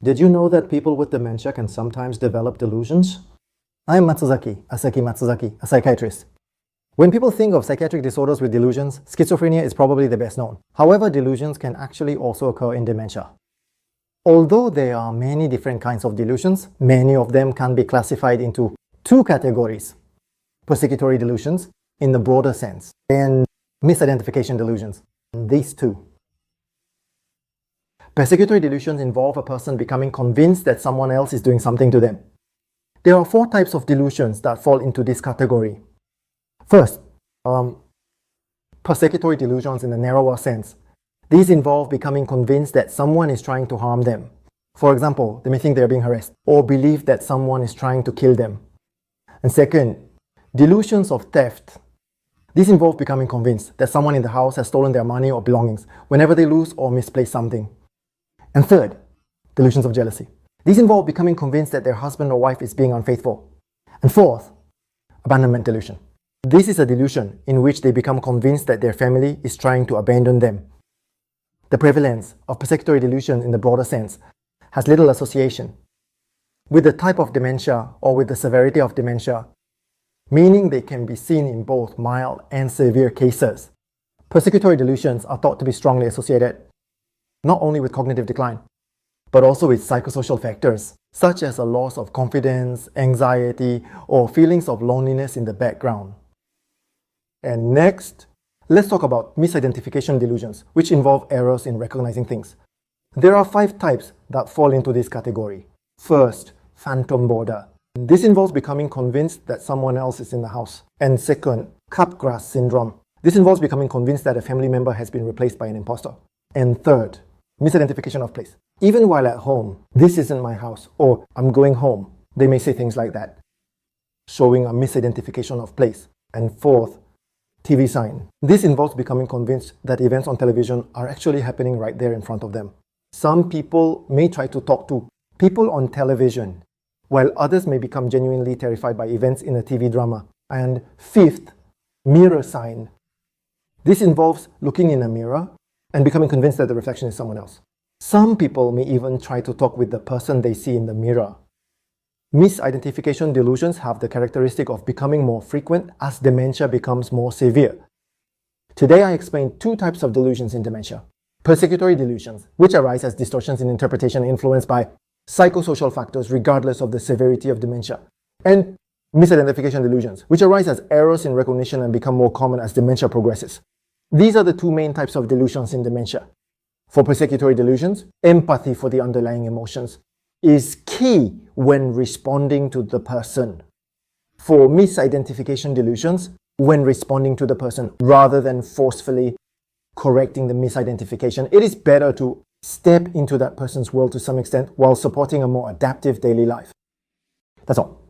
Did you know that people with dementia can sometimes develop delusions? I'm Asaki Matsuzaki, a psychiatrist. When people think of psychiatric disorders with delusions, schizophrenia is probably the best known. However, delusions can actually also occur in dementia. Although there are many different kinds of delusions, many of them can be classified into two categories: persecutory delusions in the broader sense, and misidentification delusions. These two. Persecutory delusions involve a person becoming convinced that someone else is doing something to them. There are four types of delusions that fall into this category. First, persecutory delusions in a narrower sense. These involve becoming convinced that someone is trying to harm them. For example, they may think they are being harassed or believe that someone is trying to kill them. And second, delusions of theft. These involve becoming convinced that someone in the house has stolen their money or belongings whenever they lose or misplace something. And third, delusions of jealousy. These involve becoming convinced that their husband or wife is being unfaithful. And fourth, abandonment delusion. This is a delusion in which they become convinced that their family is trying to abandon them. The prevalence of persecutory delusion in the broader sense has little association with the type of dementia or with the severity of dementia, meaning they can be seen in both mild and severe cases. Persecutory delusions are thought to be strongly associated not only with cognitive decline, but also with psychosocial factors, such as a loss of confidence, anxiety, or feelings of loneliness in the background. And next, let's talk about misidentification delusions, which involve errors in recognizing things. There are 5 types that fall into this category. First, phantom boarder. This involves becoming convinced that someone else is in the house. And second, Capgras syndrome. This involves becoming convinced that a family member has been replaced by an imposter. And third, misidentification of place. Even while at home, this isn't my house, or I'm going home. They may say things like that, showing a misidentification of place. And fourth, TV sign. This involves becoming convinced that events on television are actually happening right there in front of them. Some people may try to talk to people on television, while others may become genuinely terrified by events in a TV drama. And fifth, mirror sign. This involves looking in a mirror and becoming convinced that the reflection is someone else. Some people may even try to talk with the person they see in the mirror. Misidentification delusions have the characteristic of becoming more frequent as dementia becomes more severe. Today I explain 2 types of delusions in dementia. Persecutory delusions, which arise as distortions in interpretation influenced by psychosocial factors regardless of the severity of dementia. And misidentification delusions, which arise as errors in recognition and become more common as dementia progresses. These are the 2 main types of delusions in dementia. For persecutory delusions, empathy for the underlying emotions is key when responding to the person. For misidentification delusions, when responding to the person rather than forcefully correcting the misidentification, it is better to step into that person's world to some extent while supporting a more adaptive daily life. That's all.